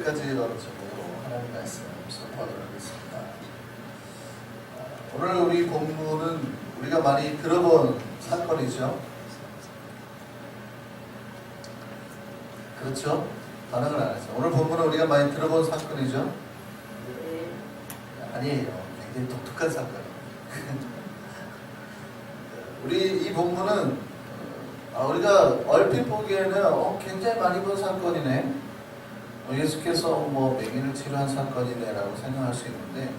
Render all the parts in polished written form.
여기까지 어느정도 하나님 말씀 선포하도록 하겠습니다. 오늘 우리 본문은 우리가 많이 들어본 사건이죠. 그렇죠? 반응을 안 하죠. 오늘 본문은 우리가 많이 들어본 사건이죠. 아니에요. 굉장히 독특한 사건이에요. 우리 이 본문은 우리가 얼핏 보기에는 굉장히 많이 본 사건이네, 예수께서 맹인을 치료한 사건이네 라고 생각할 수 있는데,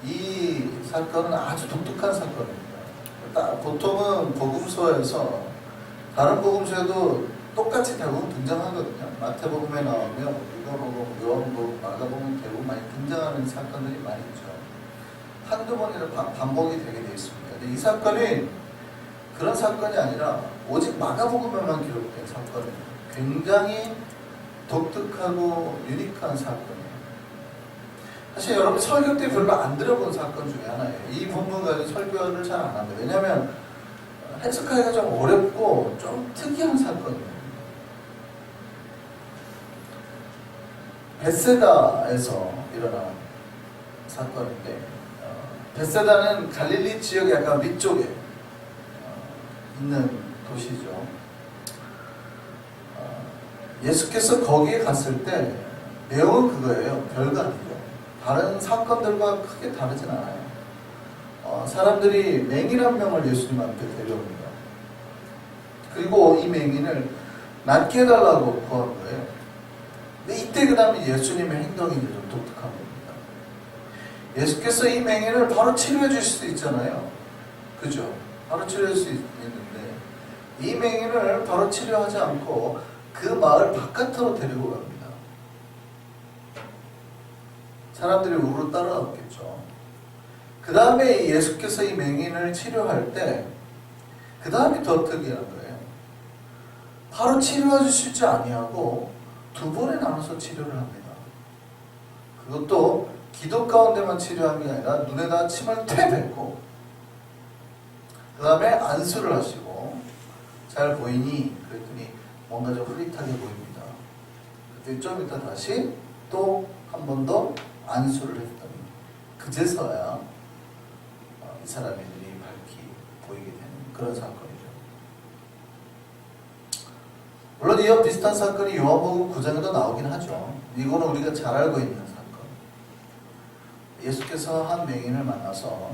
이 사건은 아주 독특한 사건입니다. 보통은 복음서에서, 다른 복음서에도 똑같이 대부분 등장하거든요. 마태복음에 나오면, 누가복음, 요한복음, 마가복음 대부분 많이 등장하는 사건들이 많이 있죠. 한두 번이나 반복이 되게 되어 있습니다. 근데 이 사건이 그런 사건이 아니라 오직 마가복음에만 기록된 사건입니다. 굉장히 독특하고 유니크한 사건이에요. 사실 여러분 설교 때 별로 안 들어본 사건 중에 하나예요. 이 본문 가지고 설교를 잘 안 합니다. 왜냐하면 해석하기가 좀 어렵고 좀 특이한 사건이에요. 벳세다에서 일어난 사건인데, 벳세다는 갈릴리 지역 약간 위쪽에 있는 도시죠. 예수께서 거기에 갔을 때 내용은 그거예요. 별거 아니죠. 다른 사건들과 크게 다르진 않아요. 사람들이 맹인 한 명을 예수님한테 데려옵니다. 그리고 이 맹인을 낫게 해달라고 구한 거예요. 근데 이때 그 다음에 예수님의 행동이 좀 독특한 겁니다. 예수께서 이 맹인을 바로 치료해 주실 수 있잖아요. 그죠? 바로 치료할 수 있는데, 이 맹인을 바로 치료하지 않고 그 마을 바깥으로 데리고 갑니다. 사람들이 우르르 따라왔겠죠. 그 다음에 예수께서 이 맹인을 치료할 때, 그 다음이 더 특이한 거예요. 바로 치료해 주시지 아니하고 두 번에 나눠서 치료를 합니다. 그것도 기도 가운데만 치료한 게 아니라 눈에다 침을 퇴 뱉고, 그 다음에 안수를 하시고, 잘 보이니? 그랬더니 뭔가 좀 흐릿하게 보입니다. 그때 좀 이따 다시 또 한 번 더 안수를 했더니 그제서야 이 사람의 눈이 밝히 보이게 되는 그런 사건이죠. 물론 이와 비슷한 사건이 요한복음 9장에도 나오긴 하죠. 이거는 우리가 잘 알고 있는 사건. 예수께서 한 맹인을 만나서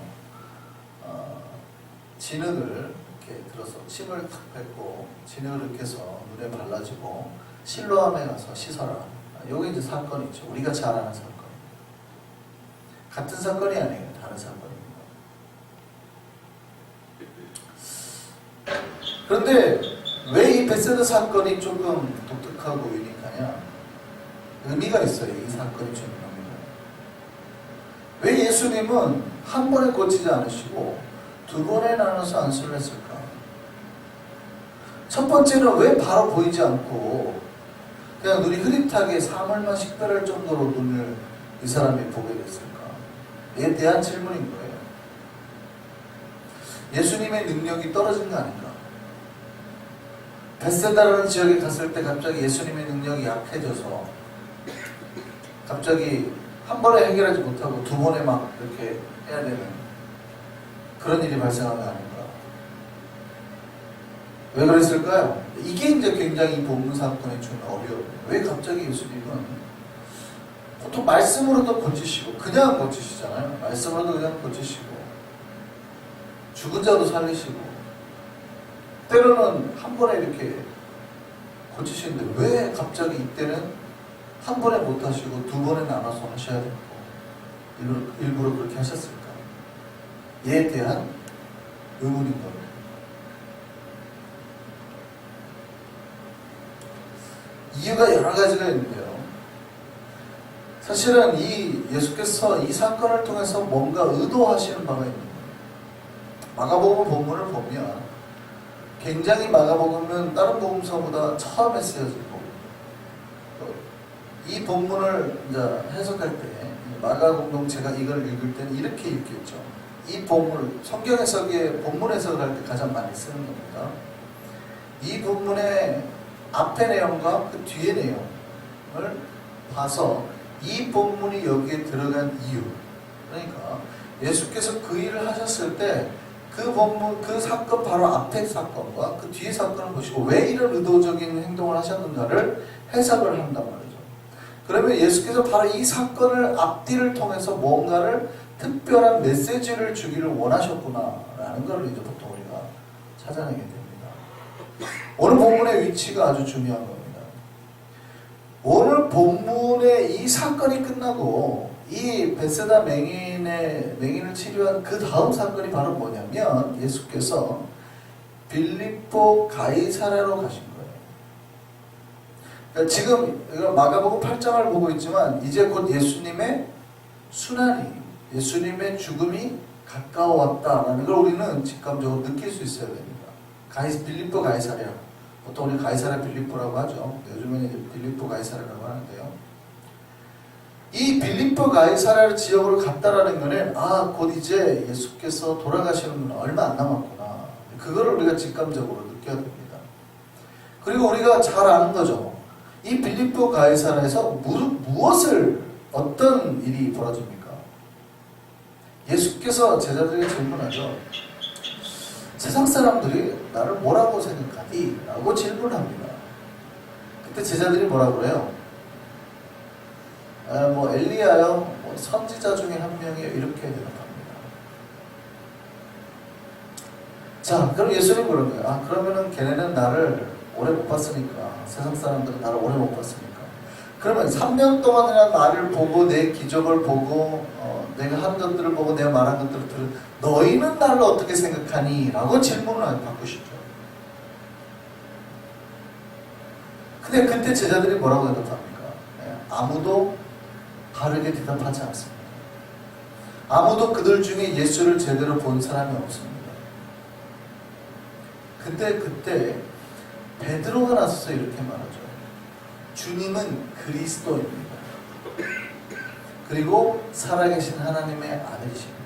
진흙을 이렇게 들어서 침을 탁 뱉고 진흙을 이렇게 해서 눈에 발라주고 실로암에 가서 씻어라. 여기 이제 사건이죠. 우리가 잘 아는 사건. 같은 사건이 아니에요. 다른 사건입니다. 그런데 왜 이 벳세다 사건이 조금 독특하고 유니크하냐? 의미가 있어요. 이 사건이 중요합니다. 왜 예수님은 한 번에 고치지 않으시고 두 번에 나눠서 안수를 했을까? 첫 번째는 왜 바로 보이지 않고 그냥 눈이 흐릿하게 사물만 식별할 정도로 눈을 이 사람이 보게 됐을까? 이에 대한 질문인 거예요. 예수님의 능력이 떨어진 거 아닌가? 벳세다라는 지역에 갔을 때 갑자기 예수님의 능력이 약해져서 갑자기 한 번에 해결하지 못하고 두 번에 막 이렇게 해야 되는 그런 일이 발생한 거 아닌가? 왜 그랬을까요? 이게 이제 굉장히 이 본문 사건의 좀 어려워요. 왜 갑자기 예수님은 보통 말씀으로도 고치시고 그냥 고치시잖아요. 말씀으로도 그냥 고치시고 죽은 자도 살리시고 때로는 한 번에 이렇게 고치시는데 왜 갑자기 이때는 한 번에 못 하시고 두 번에 나눠서 하셔야 되고 일부러 그렇게 하셨을까? 이에 대한 의문인 겁니다. 이유가 여러 가지가 있는데요. 사실은 이 예수께서 이 사건을 통해서 뭔가 의도하시는 바가 있는 거예요. 마가복음 본문을 보면 굉장히 마가복음은 다른 복음서보다 처음에 쓰여진 복음. 이 본문을 이제 해석할 때 마가복음 제가 이걸 읽을 때는 이렇게 읽겠죠. 이 본문, 성경 해석에 본문 해석을 할 때 가장 많이 쓰는 겁니다. 이 본문의 앞의 내용과 그 뒤의 내용을 봐서 이 본문이 여기에 들어간 이유, 그러니까 예수께서 그 일을 하셨을 때 그 본문, 그 사건 바로 앞에 사건과 그 뒤에 사건을 보시고 왜 이런 의도적인 행동을 하셨는가를 해석을 한단 말이죠. 그러면 예수께서 바로 이 사건을 앞뒤를 통해서 뭔가를 특별한 메시지를 주기를 원하셨구나라는 걸 이제 보통 우리가 찾아내게 됩니다. 오늘 본문의 위치가 아주 중요한 겁니다. 오늘 본문의 이 사건이 끝나고 이 베세다 맹인을 치료한 그 다음 사건이 바로 뭐냐면 예수께서 빌립보 가이사랴로 가신 거예요. 그러니까 지금 마가복음 8장을 보고 있지만 이제 곧 예수님의 순환이, 예수님의 죽음이 가까워왔다라는 걸 우리는 직감적으로 느낄 수 있어야 됩니다. 빌립보 가이사랴, 보통 우리 가이사랴 빌립보라고 하죠. 요즘에는 이제 빌립보 가이사랴라고 하는데요. 이 빌립보 가이사랴 지역으로 갔다라는 것은 곧 이제 예수께서 돌아가시는 건 얼마 안 남았구나. 그거를 우리가 직감적으로 느껴야 됩니다. 그리고 우리가 잘 아는 거죠. 이 빌립보 가이사랴에서 어떤 일이 벌어집니까? 예수께서 제자들에게 질문하죠. 세상 사람들이 나를 뭐라고 생각하니? 라고 질문합니다. 그때 제자들이 뭐라고 그래요? 엘리야요, 선지자 중에 한 명이에요. 이렇게 대답합니다. 자, 그럼 예수님이 그런 거예요. 그러면은 걔네는 나를 오래 못 봤으니까, 세상 사람들은 나를 오래 못 봤으니까. 그러면 3년 동안이나 나를 보고, 내 기적을 보고, 내가 한 것들을 보고, 내가 말한 것들을 들은, 너희는 나를 어떻게 생각하니? 라고 질문을 바꾸시죠. 근데 그때 제자들이 뭐라고 대답합니까? 아무도 바르게 대답하지 않습니다. 아무도 그들 중에 예수를 제대로 본 사람이 없습니다. 그때 베드로가 나서서 이렇게 말하죠. 주님은 그리스도입니다. 그리고 살아계신 하나님의 아들이십니다.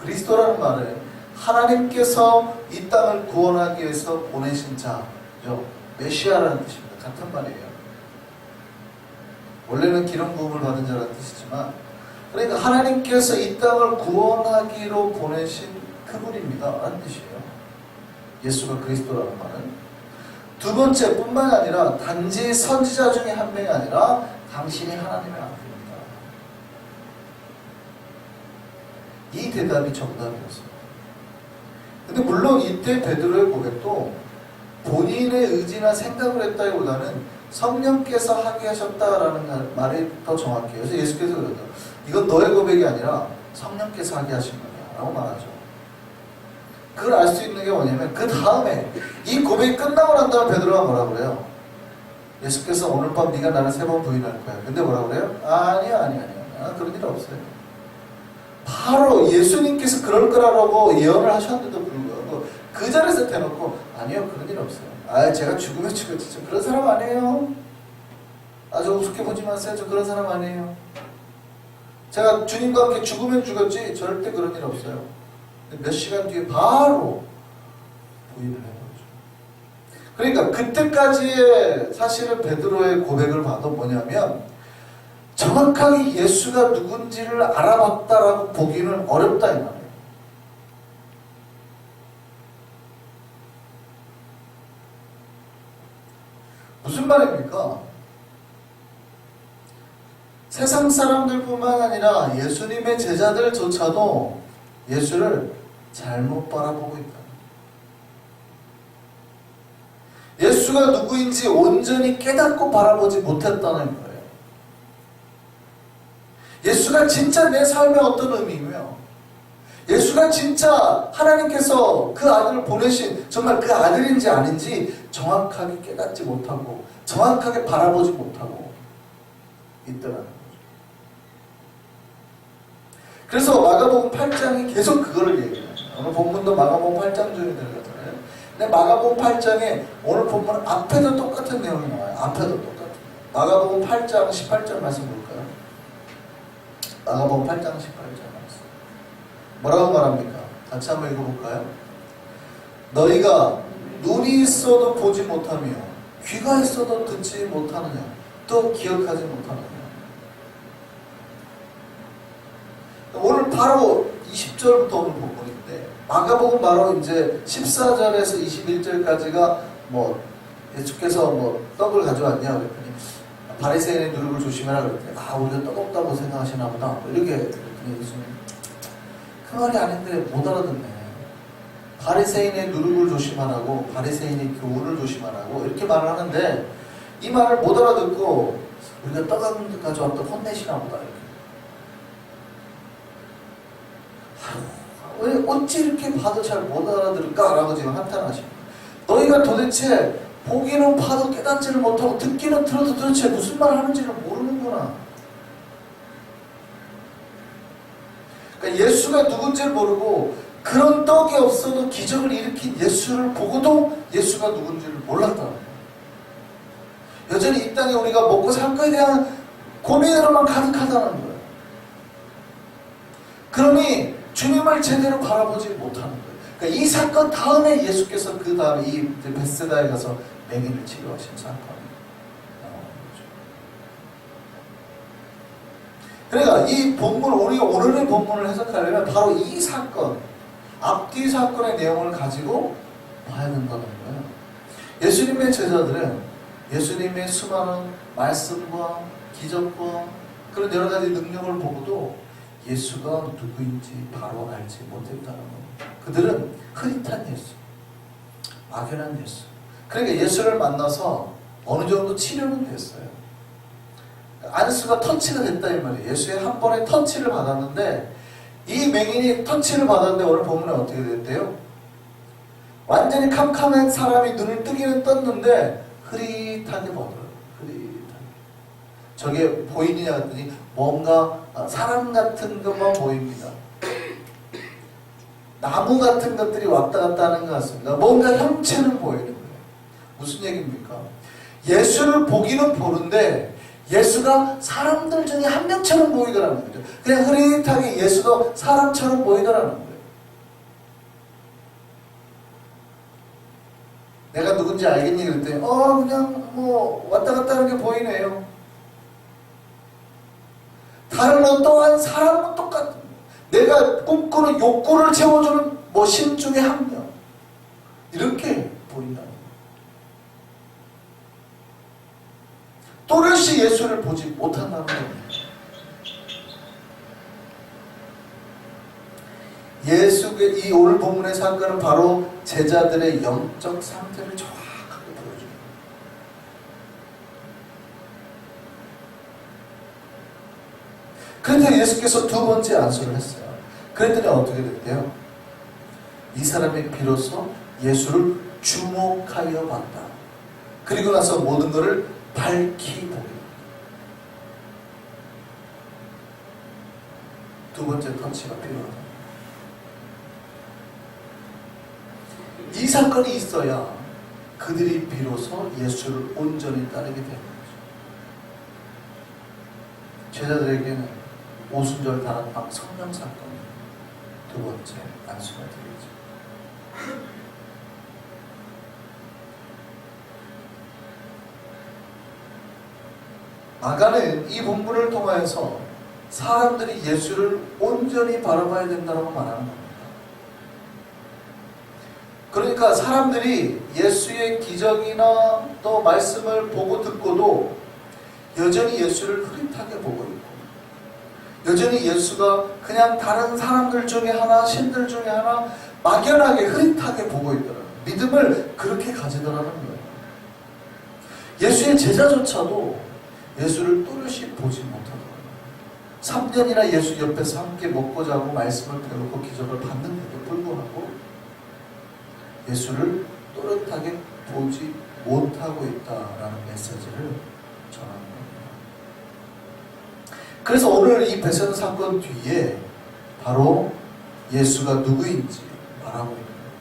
그리스도라는 말은 하나님께서 이 땅을 구원하기 위해서 보내신 자죠. 메시아라는 뜻입니다. 같은 말이에요. 원래는 기름 부음을 받은 자라는 뜻이지만, 그러니까 하나님께서 이 땅을 구원하기로 보내신 그분입니다 라는 뜻이에요. 예수가 그리스도라는 말은. 두 번째 뿐만 아니라 단지 선지자 중에 한 명이 아니라 당신이 하나님의 아들입니다. 이 대답이 정답이었습니다. 근데 물론 이때 베드로의 고백도 본인의 의지나 생각을 했다기보다는 성령께서 하게 하셨다라는 말이 더 정확해요. 그래서 예수께서 그러죠. 이건 너의 고백이 아니라 성령께서 하게 하신 거야 라고 말하죠. 그걸 알 수 있는 게 뭐냐면 그 다음에 이 고백이 끝나고 난 다음에 베드로가 뭐라고 그래요? 예수께서 오늘 밤 네가 나를 3번 부인할 거야. 근데 뭐라고 그래요? 아니야. 그런 일 없어요. 바로 예수님께서 그럴 거라고 예언을 하셨는데도 불구하고 그 자리에서 대놓고 아니요, 그런 일 없어요. 제가 죽으면 죽었지. 저 그런 사람 아니에요. 저 우습게 보지 마세요. 저 그런 사람 아니에요. 제가 주님과 함께 죽으면 죽었지 절대 그런 일 없어요. 몇 시간 뒤에 바로 부인을 해버리죠. 그러니까 그때까지의 사실은 베드로의 고백을 봐도 뭐냐면 정확하게 예수가 누군지를 알아봤다라고 보기는 어렵다 이 말이에요. 무슨 말입니까? 세상 사람들뿐만 아니라 예수님의 제자들조차도 예수를 잘못 바라보고 있다. 예수가 누구인지 온전히 깨닫고 바라보지 못했다는 거예요. 예수가 진짜 내 삶의 어떤 의미이며 예수가 진짜 하나님께서 그 아들을 보내신 정말 그 아들인지 아닌지 정확하게 깨닫지 못하고 정확하게 바라보지 못하고 있더라는 거죠. 그래서 마가복음 8장이 계속 그거를 얘기해요. 오늘 본문도 마가복음 8장 중에 들어가잖아요. 근데 마가복음 8장에 오늘 본문 앞에도 똑같은 내용이 나와요. 앞에도 똑같은. 마가복음 8장 18절 말씀 볼까요? 마가복음 8장 18절 말씀. 뭐라고 말합니까? 같이 한번 읽어볼까요? 너희가 눈이 있어도 보지 못하며 귀가 있어도 듣지 못하느냐 또 기억하지 못하느냐 바로 20절부터 오늘 본문인데, 마가복음 바로 이제 14절에서 21절까지가 뭐 예수께서 뭐 떡을 가져왔냐 그랬더니 바리새인의 누룩을 조심해라 그랬더니 우리가 떡 없다고 생각하시나 보다 이렇게 그랬더니 예수님 그 말이 아닌데 못 알아듣네. 바리새인의 누룩을 조심하라고, 바리새인의 교훈을 조심하라고 이렇게 말을 하는데 이 말을 못 알아듣고 우리가 떡 가져왔다 혼내시나 보다 이렇게. 왜 어찌 이렇게 봐도 잘 못 알아들을까라고 지금 한탄하십니다. 너희가 도대체 보기는 봐도 깨닫지를 못하고 듣기는 들어도 도대체 무슨 말을 하는지를 모르는구나. 그러니까 예수가 누군지를 모르고 그런 떡이 없어도 기적을 일으킨 예수를 보고도 예수가 누군지를 몰랐다는 거예요. 여전히 이 땅에 우리가 먹고 살 거에 대한 고민으로만 가득하다는 거예요. 그러니 주님을 제대로 바라보지 못하는 거예요. 그러니까 이 사건 다음에 예수께서 그 다음에 이 베세다에 가서 맹인을 치료하신 사건이 나오는 거죠. 그러니까 이 본문, 우리가 오늘의 본문을 해석하려면 바로 이 사건, 앞뒤 사건의 내용을 가지고 봐야 된다는 거예요. 예수님의 제자들은 예수님의 수많은 말씀과 기적과 그런 여러 가지 능력을 보고도 예수가 누구인지 바로 알지 못했다는 겁니다. 그들은 흐릿한 예수, 막연한 예수. 그러니까 예수를 만나서 어느 정도 치료는 됐어요. 안수가 터치가 됐다 이 말이에요. 예수의 한 번의 터치를 받았는데 이 맹인이 터치를 받았는데 오늘 본문에 어떻게 됐대요? 완전히 캄캄한 사람이 눈을 뜨기는 떴는데 흐릿하게 보더라고요. 흐릿하게. 저게 보이느냐 했더니 뭔가 사람 같은 것만 보입니다. 나무 같은 것들이 왔다 갔다 하는 것 같습니다. 뭔가 형체는 보이는 거예요. 무슨 얘기입니까? 예수를 보기는 보는데 예수가 사람들 중에 한 명처럼 보이더라는 거죠. 그냥 흐릿하게 예수도 사람처럼 보이더라는 거예요. 내가 누군지 알겠니? 그랬더니 그냥 뭐 왔다 갔다 하는 게 보이네요. 다른 어떠한 사람은 똑같은 거예요. 내가 꿈꾸는 욕구를 채워주는 신 중에 한 명. 이렇게 보인다는 거예요. 또렷이 예수를 보지 못한다는 겁니다. 예수의 이 오늘 본문의 사건은 바로 제자들의 영적 상태를 정확하게 보여줍니다. 그런데 예수께서 두 번째 안수를 했어요. 그랬더니 어떻게 됐대요? 이 사람이 비로소 예수를 주목하여 봤다. 그리고 나서 모든 것을 밝히 보게. 두 번째 터치가 필요하다. 이 사건이 있어야 그들이 비로소 예수를 온전히 따르게 되는 거죠. 제자들에게는 오순절 다락방 성령 사건이 두 번째 안수가 되겠죠. 마가는 이 본문을 통하여서 사람들이 예수를 온전히 바라봐야 된다고 말하는 겁니다. 그러니까 사람들이 예수의 기적이나 또 말씀을 보고 듣고도 여전히 예수를 흐릿하게 보고 있고 여전히 예수가 그냥 다른 사람들 중에 하나, 신들 중에 하나 막연하게 흐릿하게 보고 있더라고요. 믿음을 그렇게 가지더라는 거예요. 예수의 제자조차도 예수를 또렷이 보지 못하더라고요. 3년이나 예수 옆에서 함께 먹고 자고 말씀을 배우고 기적을 받는데도 불구하고 예수를 또렷하게 보지 못하고 있다라는 메시지를 전하는 겁니다. 그래서 오늘 이 베세다 사건 뒤에 바로 예수가 누구인지 말하고 있는 거예요.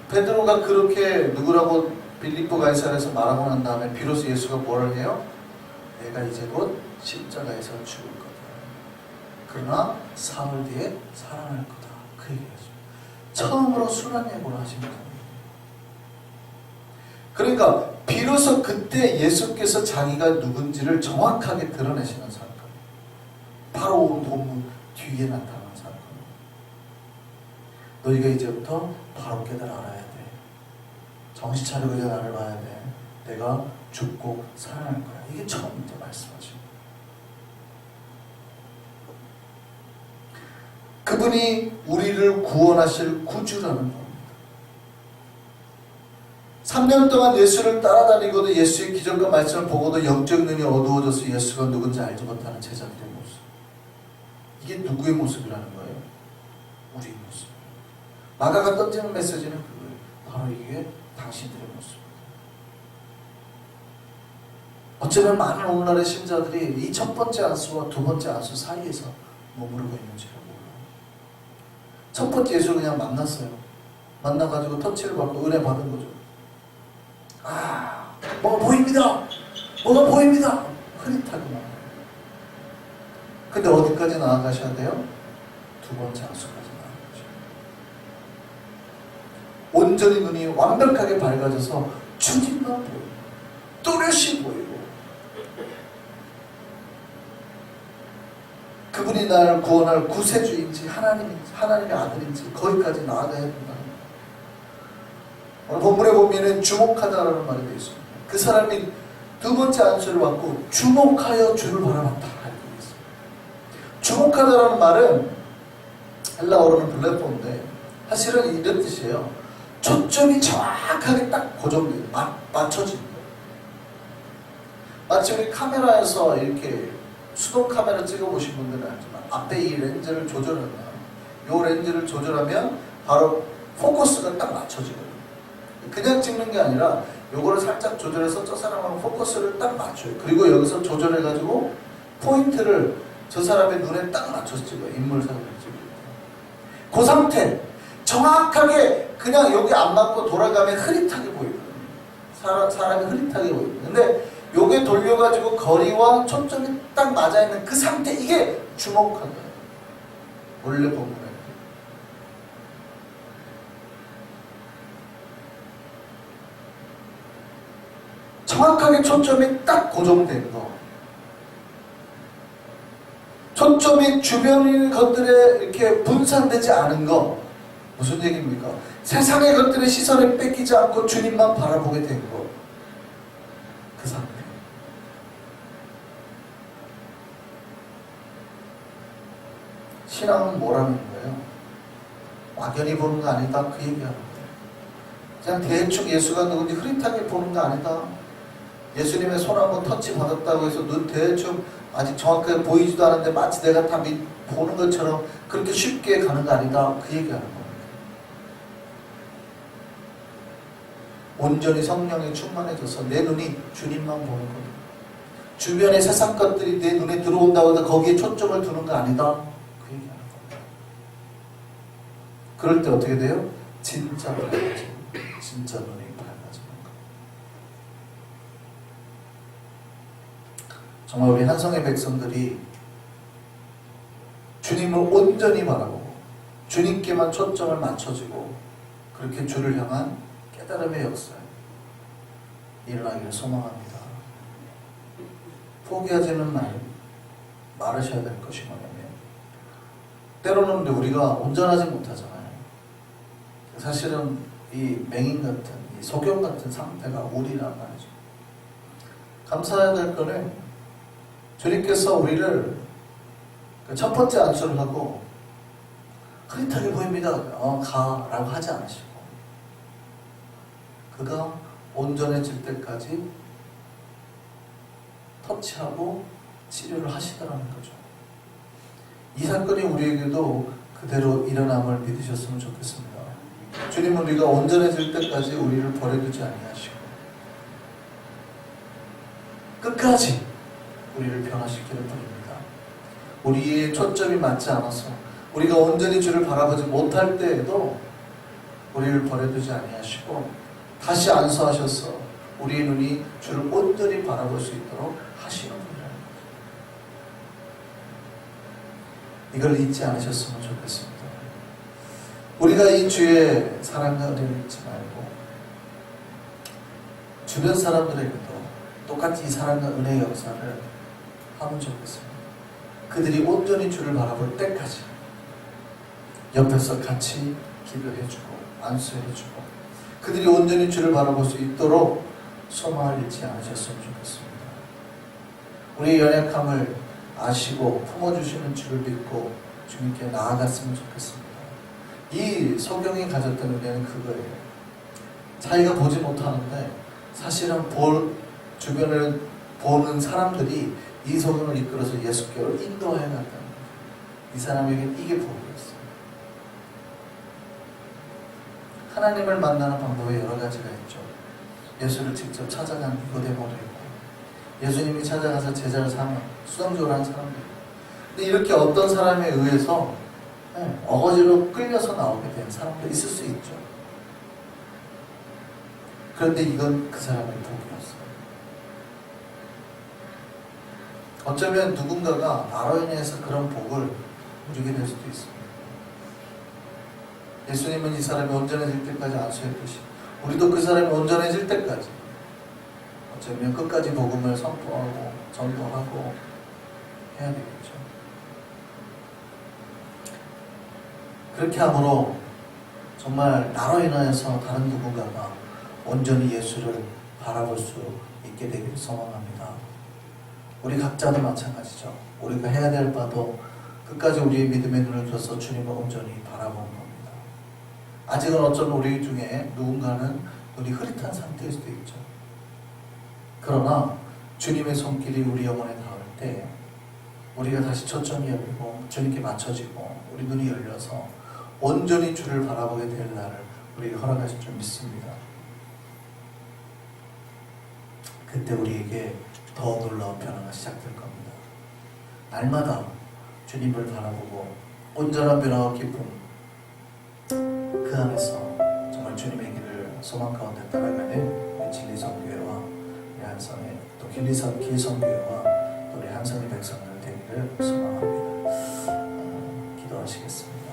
베드로가 그렇게 누구라고 빌립보 가이사랴에서 말하고 난 다음에 비로소 예수가 뭐를 해요? 내가 이제 곧 십자가에서 죽을 거다. 그러나 사흘 뒤에 살아날 거다. 그 얘기죠. 처음으로 순한 예고를 하십니다. 그러니까 비로소 그때 예수께서 자기가 누군지를 정확하게 드러내시는 사건. 바로 온 본문 뒤에 나타나는 사건. 너희가 이제부터 바로 깨달아 알아야 돼. 정신 차리고 이제 나를 봐야 돼. 내가 죽고 살아날 거야. 이게 처음부터 말씀하죠. 그분이 우리를 구원하실 구주라는 겁니다. 3년 동안 예수를 따라다니고도 예수의 기적과 말씀을 보고도 영적 눈이 어두워져서 예수가 누군지 알지 못하는 제자들의 모습. 이게 누구의 모습이라는 거예요? 우리의 모습. 마가가 던지는 메시지는 그거예요. 바로 이게 당신들의 모습입니다. 어쩌면 많은 오늘날의 신자들이 이 첫 번째 안수와 두 번째 안수 사이에서 머무르고 있는지를 몰라요. 첫 번째 예수를 그냥 만났어요. 만나가지고 터치를 받고 은혜 받은 거죠. 뭐가 보입니다. 뭐가 보입니다. 흐릿하구나. 근데 어디까지 나아가셔야 돼요? 두 번째 안수까지 나아가셔야 돼요. 온전히 눈이 완벽하게 밝아져서 주님만 보이고 또렷이 보이고 그분이 나를 구원할 구세주인지 하나님의 아들인지 거기까지 나아가야 된다. 오늘 본문에 보면은 주목하다라는 말이 되어 있습니다. 그 사람이 두 번째 안수를 받고 주목하여 주를 바라봤다 이렇게 되어 있습니다. 주목하다라는 말은 헬라어로는 블레포인데 사실은 이런 뜻이에요. 초점이 정확하게 딱 고정돼요. 맞춰진 거예요. 마치 우리 카메라에서 이렇게 수동 카메라 찍어보신 분들은 알지만 앞에 이 렌즈를 조절하면 이 렌즈를 조절하면 바로 포커스가 딱 맞춰지거든요. 그냥 찍는 게 아니라 요거를 살짝 조절해서 저 사람하고 포커스를 딱 맞춰요. 그리고 여기서 조절해가지고 포인트를 저 사람의 눈에 딱 맞춰서 찍어요. 인물 사진을 찍을 때. 그 상태 정확하게 그냥 여기 안 맞고 돌아가면 흐릿하게 보이거든요. 사람이 흐릿하게 보이거든요. 근데 요게 돌려가지고 거리와 초점이 딱 맞아있는 그 상태, 이게 주목한 거예요. 원래 보면 정확하게 초점이 딱 고정된 거. 초점이 주변의 것들에 이렇게 분산되지 않은 거. 무슨 얘기입니까? 세상의 것들의 시선을 뺏기지 않고 주님만 바라보게 된 거. 그 상태. 신앙은 뭐라는 거예요? 막연히 보는 거 아니다. 그 얘기하는 거예요. 그냥 대충 예수가 누군지 흐릿하게 보는 거 아니다. 예수님의 손 한번 터치 받았다고 해서 눈 대충 아직 정확하게 보이지도 않은데 마치 내가 다 보는 것처럼 그렇게 쉽게 가는 거 아니다. 그 얘기하는 겁니다. 온전히 성령에 충만해져서 내 눈이 주님만 보는 겁니다. 주변의 세상 것들이 내 눈에 들어온다고 해서 거기에 초점을 두는 거 아니다. 그 얘기하는 겁니다. 그럴 때 어떻게 돼요? 진짜 밝아져요. 진짜 눈이 밝아지는 거. 정말 우리 한성의 백성들이 주님을 온전히 바라보고 주님께만 초점을 맞춰주고 그렇게 주를 향한 깨달음의 역사 일어나기를 소망합니다. 포기하지는 말으셔야 될 것이 뭐냐면 때로는 우리가 온전하지 못하잖아요. 사실은 이 맹인 같은 이 소경 같은 상태가 우리란 말이죠. 감사해야 될 거는 주님께서 우리를 첫 번째 안수를 하고 흐릿하게 보입니다. 가라고 하지 않으시고 그가 온전해질 때까지 터치하고 치료를 하시더라는 거죠. 이 사건이 우리에게도 그대로 일어남을 믿으셨으면 좋겠습니다. 주님은 우리가 온전해질 때까지 우리를 버려두지 아니하시고 끝까지 우리를 변화시키는 분입니다. 우리의 초점이 맞지 않아서 우리가 온전히 주를 바라보지 못할 때에도 우리를 버려두지 아니하시고 다시 안수하셔서 우리의 눈이 주를 온전히 바라볼 수 있도록 하시는 분이라는 거죠. 이걸 잊지 않으셨으면 좋겠습니다. 우리가 이 주의 사랑과 은혜를 잊지 말고 주변 사람들에게도 똑같이 이 사랑과 은혜의 역사를 하면 좋겠습니다. 그들이 온전히 주를 바라볼 때까지 옆에서 같이 기도해주고 안수해주고 그들이 온전히 주를 바라볼 수 있도록 소망을 잃지 않으셨으면 좋겠습니다. 우리의 연약함을 아시고 품어주시는 주를 믿고 주님께 나아갔으면 좋겠습니다. 이 성경이 가졌던 의미는 그거예요. 자기가 보지 못하는데 사실은 주변을 보는 사람들이 이 성경을 이끌어서 예수께로 인도해 갔다는 거예요. 이 사람에게는 이게 복이었어요. 하나님을 만나는 방법이 여러 가지가 있죠. 예수를 직접 찾아간 니고데모도 있고 예수님이 찾아가서 제자를 삼은 수동적으로 한 사람도 있고 근데 이렇게 어떤 사람에 의해서 어거지로 끌려서 나오게 된 사람도 있을 수 있죠. 그런데 이건 그 사람의 복이었어요. 어쩌면 누군가가 나로 인해서 그런 복을 누리게 될 수도 있습니다. 예수님은 이 사람이 온전해질 때까지 안수했듯이 우리도 그 사람이 온전해질 때까지 어쩌면 끝까지 복음을 선포하고 전도하고 해야 되겠죠. 그렇게 함으로 정말 나로 인하여서 다른 누군가가 온전히 예수를 바라볼 수 있게 되기를 소망합니다. 우리 각자도 마찬가지죠. 우리가 해야 될 바도 끝까지 우리의 믿음의 눈을 펴서 주님을 온전히 바라보는 겁니다. 아직은 어쩌면 우리 중에 누군가는 눈이 흐릿한 상태일 수도 있죠. 그러나 주님의 손길이 우리 영혼에 닿을 때 우리가 다시 초점이 열리고 주님께 맞춰지고 우리 눈이 열려서 온전히 주를 바라보게 될 날을 우리에게 허락하실 줄 믿습니다. 그때 우리에게 더 놀라운 변화가 시작될 겁니다. 날마다 주님을 바라보고 온전한 변화와 기쁨 그 안에서 정말 주님의 길을 소망 가운데 따라가는 우리 진리선교회와 우리 한성의 또 길선교회와 또 우리 한성의 백성들 되기를 소망합니다. 기도하시겠습니다.